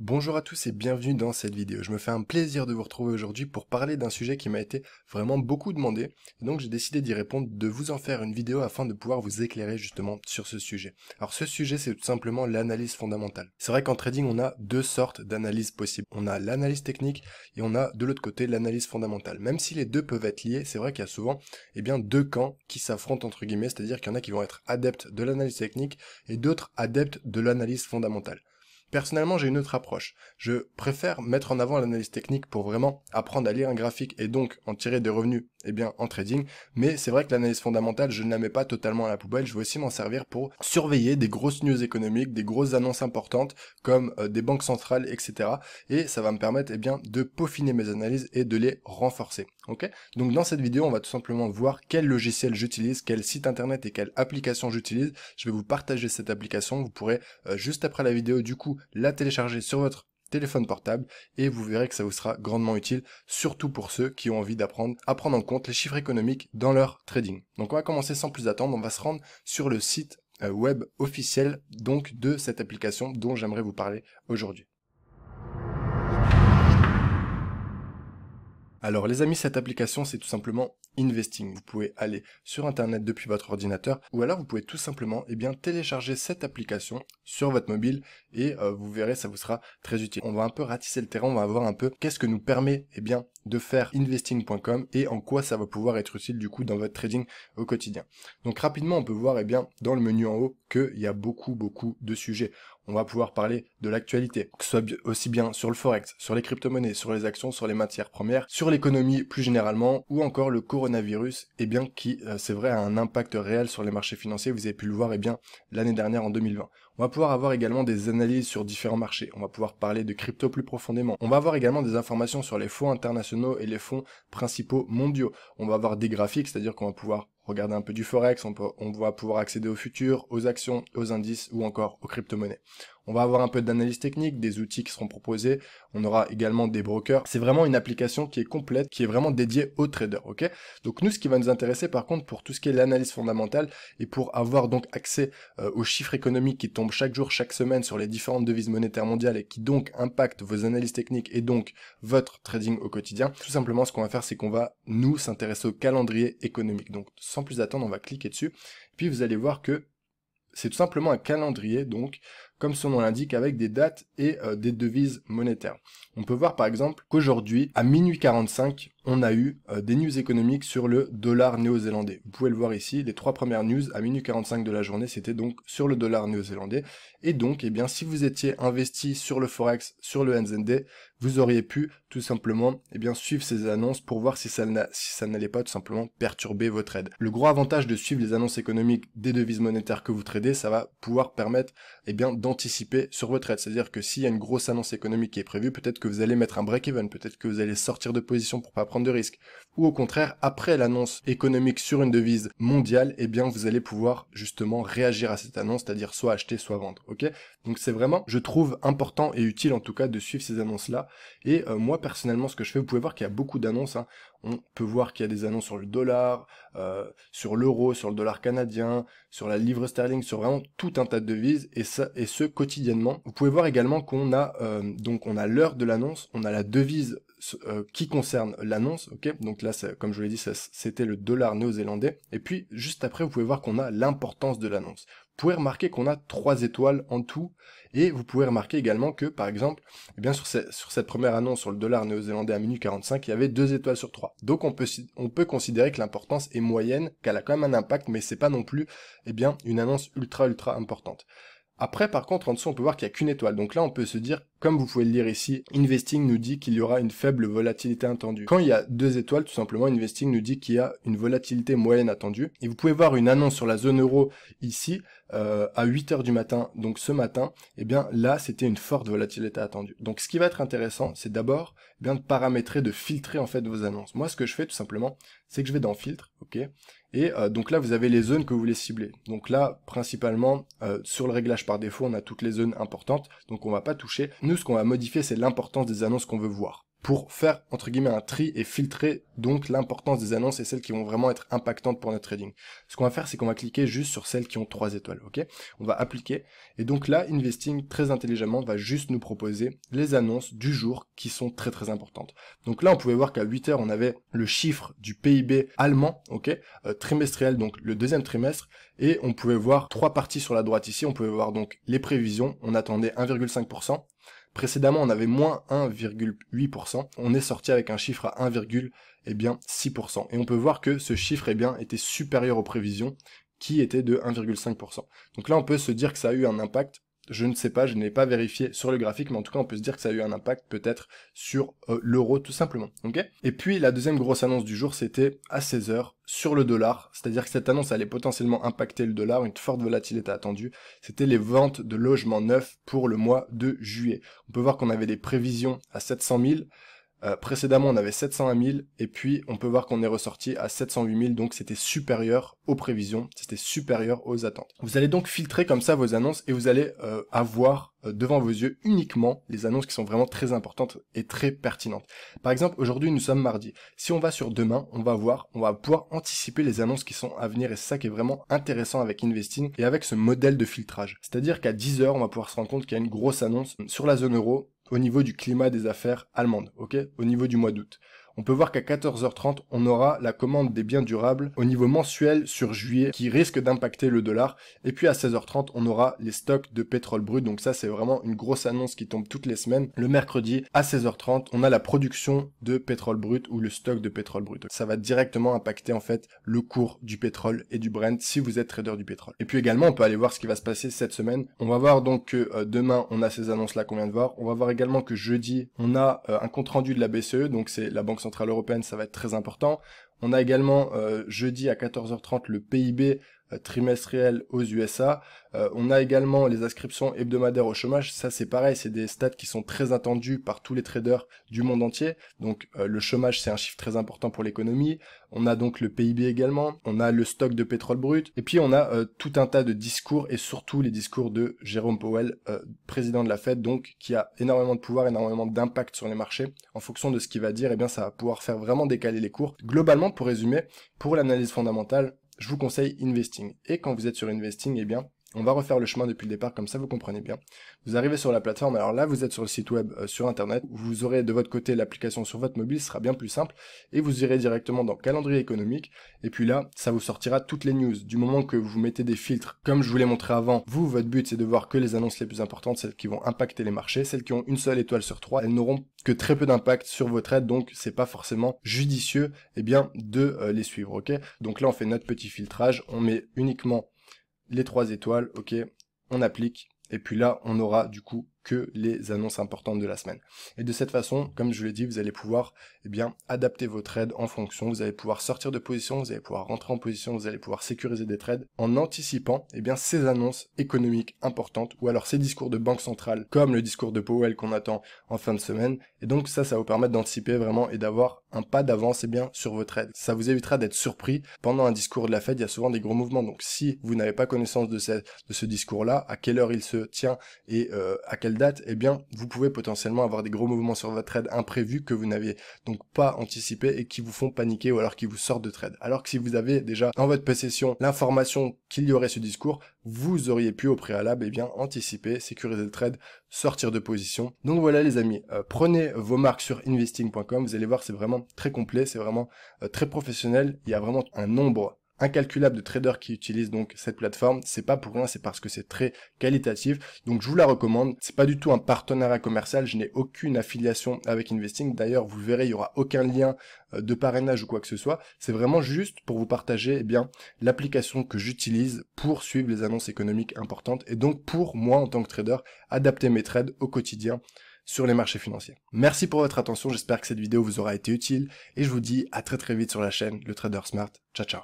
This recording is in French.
Bonjour à tous et bienvenue dans cette vidéo. Je me fais un plaisir de vous retrouver aujourd'hui pour parler d'un sujet qui m'a été vraiment beaucoup demandé. Et donc j'ai décidé d'y répondre, de vous en faire une vidéo afin de pouvoir vous éclairer justement sur ce sujet. Alors ce sujet, c'est tout simplement l'analyse fondamentale. C'est vrai qu'en trading, on a deux sortes d'analyses possibles. On a l'analyse technique et on a de l'autre côté l'analyse fondamentale. Même si les deux peuvent être liés, c'est vrai qu'il y a souvent deux camps qui s'affrontent entre guillemets, c'est-à-dire qu'il y en a qui vont être adeptes de l'analyse technique et d'autres adeptes de l'analyse fondamentale. Personnellement, j'ai une autre approche. Je préfère mettre en avant l'analyse technique pour vraiment apprendre à lire un graphique et donc en tirer des revenus en trading. Mais c'est vrai que l'analyse fondamentale, je ne la mets pas totalement à la poubelle. Je vais aussi m'en servir pour surveiller des grosses news économiques, des grosses annonces importantes comme des banques centrales, etc. Et ça va me permettre de peaufiner mes analyses et de les renforcer. Ok? Donc dans cette vidéo, on va tout simplement voir quel logiciel j'utilise, quel site internet et quelle application j'utilise. Je vais vous partager cette application. Vous pourrez juste après la vidéo du coup la télécharger sur votre téléphone portable et vous verrez que ça vous sera grandement utile, surtout pour ceux qui ont envie d'apprendre à prendre en compte les chiffres économiques dans leur trading. Donc on va commencer sans plus attendre, on va se rendre sur le site web officiel donc de cette application dont j'aimerais vous parler aujourd'hui. Alors les amis, cette application c'est tout simplement Investing. Vous pouvez aller sur internet depuis votre ordinateur ou alors vous pouvez tout simplement télécharger cette application sur votre mobile et vous verrez ça vous sera très utile. On va un peu ratisser le terrain, on va voir un peu qu'est-ce que nous permet de faire investing.com et en quoi ça va pouvoir être utile du coup dans votre trading au quotidien. Donc rapidement on peut voir dans le menu en haut qu'il y a beaucoup de sujets. On va pouvoir parler de l'actualité, que ce soit aussi bien sur le forex, sur les crypto-monnaies, sur les actions, sur les matières premières, sur l'économie plus généralement, ou encore le coronavirus, qui, c'est vrai, a un impact réel sur les marchés financiers. Vous avez pu le voir, l'année dernière en 2020. On va pouvoir avoir également des analyses sur différents marchés. On va pouvoir parler de crypto plus profondément. On va avoir également des informations sur les fonds internationaux et les fonds principaux mondiaux. On va avoir des graphiques, c'est-à-dire qu'on va pouvoir regarder un peu du forex, on va pouvoir accéder aux futurs, aux actions, aux indices ou encore aux crypto-monnaies. On va avoir un peu d'analyse technique, des outils qui seront proposés, on aura également des brokers. C'est vraiment une application qui est complète, qui est vraiment dédiée aux traders, ok? Donc nous, ce qui va nous intéresser par contre pour tout ce qui est l'analyse fondamentale et pour avoir donc accès aux chiffres économiques qui tombent chaque jour, chaque semaine sur les différentes devises monétaires mondiales et qui donc impactent vos analyses techniques et donc votre trading au quotidien, tout simplement ce qu'on va faire c'est qu'on va nous s'intéresser au calendrier économique. Donc sans plus attendre, on va cliquer dessus, puis vous allez voir que c'est tout simplement un calendrier, donc, comme son nom l'indique, avec des dates et des devises monétaires. On peut voir par exemple qu'aujourd'hui, à minuit 45, on a eu des news économiques sur le dollar néo-zélandais. Vous pouvez le voir ici, les trois premières news à minuit 45 de la journée, c'était donc sur le dollar néo-zélandais. Et donc, si vous étiez investi sur le Forex, sur le NZD, vous auriez pu tout simplement suivre ces annonces pour voir si ça n'allait pas tout simplement perturber votre trade. Le gros avantage de suivre les annonces économiques des devises monétaires que vous tradez, ça va pouvoir permettre d'anticiper sur votre trade. C'est-à-dire que s'il y a une grosse annonce économique qui est prévue, peut-être que vous allez mettre un break-even, peut-être que vous allez sortir de position pour pas prendre de risques. Ou au contraire, après l'annonce économique sur une devise mondiale, vous allez pouvoir justement réagir à cette annonce, c'est-à-dire soit acheter, soit vendre. Ok? Donc c'est vraiment, je trouve important et utile en tout cas de suivre ces annonces-là. Et moi personnellement, ce que je fais, vous pouvez voir qu'il y a beaucoup d'annonces. On peut voir qu'il y a des annonces sur le dollar, sur l'euro, sur le dollar canadien, sur la livre sterling, sur vraiment tout un tas de devises, et ce quotidiennement. Vous pouvez voir également qu'on a on a l'heure de l'annonce, on a la devise qui concerne l'annonce, ok. Donc là, comme je vous l'ai dit, c'était le dollar néo-zélandais. Et puis juste après, vous pouvez voir qu'on a l'importance de l'annonce. Vous pouvez remarquer qu'on a 3 étoiles en tout, et vous pouvez remarquer également que, par exemple, sur cette première annonce sur le dollar néo-zélandais à minuit 45, il y avait 2 étoiles sur 3. Donc on peut considérer que l'importance est moyenne, qu'elle a quand même un impact, mais c'est pas non plus une annonce ultra importante. Après, par contre, en dessous, on peut voir qu'il n'y a qu'une étoile. Donc là, on peut se dire, comme vous pouvez le lire ici, Investing nous dit qu'il y aura une faible volatilité attendue. Quand il y a 2 étoiles, tout simplement, Investing nous dit qu'il y a une volatilité moyenne attendue. Et vous pouvez voir une annonce sur la zone euro ici, à 8h du matin. Donc ce matin, là, c'était une forte volatilité attendue. Donc ce qui va être intéressant, c'est d'abord de paramétrer, de filtrer en fait vos annonces. Moi, ce que je fais tout simplement, c'est que je vais dans Filtre, ok. Et donc là, vous avez les zones que vous voulez cibler. Donc là, principalement, sur le réglage par défaut, on a toutes les zones importantes, donc on va pas toucher. Nous, ce qu'on va modifier, c'est l'importance des annonces qu'on veut voir. pour faire, entre guillemets, un tri et filtrer donc l'importance des annonces et celles qui vont vraiment être impactantes pour notre trading. Ce qu'on va faire, c'est qu'on va cliquer juste sur celles qui ont 3 étoiles, ok? On va appliquer, et donc là, Investing, très intelligemment, va juste nous proposer les annonces du jour qui sont très très importantes. Donc là, on pouvait voir qu'à 8 heures, on avait le chiffre du PIB allemand, ok? Trimestriel, donc le deuxième trimestre, et on pouvait voir 3 parties sur la droite ici, on pouvait voir donc les prévisions, on attendait 1,5%, précédemment, on avait moins 1,8%. On est sorti avec un chiffre à 1,6%. Et on peut voir que ce chiffre était supérieur aux prévisions qui étaient de 1,5%. Donc là, on peut se dire que ça a eu un impact. Je ne sais pas, je n'ai pas vérifié sur le graphique, mais en tout cas, on peut se dire que ça a eu un impact peut-être sur l'euro tout simplement. Ok. Et puis, la deuxième grosse annonce du jour, c'était à 16 heures sur le dollar. C'est-à-dire que cette annonce allait potentiellement impacter le dollar, une forte volatilité attendue. C'était les ventes de logements neufs pour le mois de juillet. On peut voir qu'on avait des prévisions à 700 000. Précédemment, on avait 701 000, et puis on peut voir qu'on est ressorti à 708 000, donc c'était supérieur aux prévisions, c'était supérieur aux attentes. Vous allez donc filtrer comme ça vos annonces, et vous allez avoir devant vos yeux uniquement les annonces qui sont vraiment très importantes et très pertinentes. Par exemple, aujourd'hui, nous sommes mardi. Si on va sur demain, on va pouvoir anticiper les annonces qui sont à venir, et c'est ça qui est vraiment intéressant avec Investing et avec ce modèle de filtrage. C'est-à-dire qu'à 10 heures, on va pouvoir se rendre compte qu'il y a une grosse annonce sur la zone euro, au niveau du climat des affaires allemandes, ok, au niveau du mois d'août. On peut voir qu'à 14h30, on aura la commande des biens durables au niveau mensuel sur juillet qui risque d'impacter le dollar. Et puis à 16h30, on aura les stocks de pétrole brut. Donc ça, c'est vraiment une grosse annonce qui tombe toutes les semaines. Le mercredi, à 16h30, on a la production de pétrole brut ou le stock de pétrole brut. Ça va directement impacter en fait le cours du pétrole et du Brent si vous êtes trader du pétrole. Et puis également, on peut aller voir ce qui va se passer cette semaine. On va voir donc que demain, on a ces annonces-là qu'on vient de voir. On va voir également que jeudi, on a un compte-rendu de la BCE, donc c'est la Banque centrale européenne, ça va être très important. On a également jeudi à 14h30 le PIB trimestriel aux USA. On a également les inscriptions hebdomadaires au chômage. Ça, c'est pareil, c'est des stats qui sont très attendus par tous les traders du monde entier. Donc, le chômage, c'est un chiffre très important pour l'économie. On a donc le PIB également. On a le stock de pétrole brut. Et puis, on a tout un tas de discours et surtout les discours de Jérôme Powell, président de la Fed, donc, qui a énormément de pouvoir, énormément d'impact sur les marchés. En fonction de ce qu'il va dire, eh bien, ça va pouvoir faire vraiment décaler les cours. Globalement, pour résumer, pour l'analyse fondamentale, je vous conseille Investing. Et quand vous êtes sur Investing, eh bien, on va refaire le chemin depuis le départ, comme ça vous comprenez bien. Vous arrivez sur la plateforme, alors là vous êtes sur le site web, sur internet, vous aurez de votre côté l'application sur votre mobile, ce sera bien plus simple, et vous irez directement dans calendrier économique, et puis là, ça vous sortira toutes les news. Du moment que vous mettez des filtres, comme je vous l'ai montré avant, vous, votre but c'est de voir que les annonces les plus importantes, celles qui vont impacter les marchés, celles qui ont une seule étoile sur 3, elles n'auront que très peu d'impact sur vos trades, donc c'est pas forcément judicieux, eh bien, de les suivre, ok? Donc là on fait notre petit filtrage, on met uniquement les 3 étoiles, ok, on applique, et puis là, on aura du coup que les annonces importantes de la semaine. Et de cette façon, comme je vous l'ai dit, vous allez pouvoir eh bien, adapter vos trades en fonction, vous allez pouvoir sortir de position, vous allez pouvoir rentrer en position, vous allez pouvoir sécuriser des trades en anticipant eh bien, ces annonces économiques importantes, ou alors ces discours de banque centrale, comme le discours de Powell qu'on attend en fin de semaine. Et donc ça va vous permettre d'anticiper vraiment et d'avoir un pas d'avance eh bien, sur vos trades. Ça vous évitera d'être surpris. Pendant un discours de la Fed, il y a souvent des gros mouvements, donc si vous n'avez pas connaissance de ce discours-là, à quelle heure il se tient et à quelle date, eh bien, vous pouvez potentiellement avoir des gros mouvements sur votre trade imprévus que vous n'avez donc pas anticipé et qui vous font paniquer ou alors qui vous sortent de trade. Alors que si vous avez déjà en votre possession l'information qu'il y aurait ce discours, vous auriez pu au préalable eh bien, anticiper, sécuriser le trade, sortir de position. Donc voilà les amis, prenez vos marques sur investing.com, vous allez voir c'est vraiment très complet, c'est vraiment très professionnel, il y a vraiment un nombre incalculable de traders qui utilisent donc cette plateforme. C'est pas pour rien, c'est parce que c'est très qualitatif. Donc je vous la recommande. C'est pas du tout un partenariat commercial. Je n'ai aucune affiliation avec Investing. D'ailleurs, vous verrez, il y aura aucun lien de parrainage ou quoi que ce soit. C'est vraiment juste pour vous partager eh bien l'application que j'utilise pour suivre les annonces économiques importantes et donc pour moi en tant que trader adapter mes trades au quotidien sur les marchés financiers. Merci pour votre attention. J'espère que cette vidéo vous aura été utile et je vous dis à très vite sur la chaîne Le Trader Smart. Ciao ciao.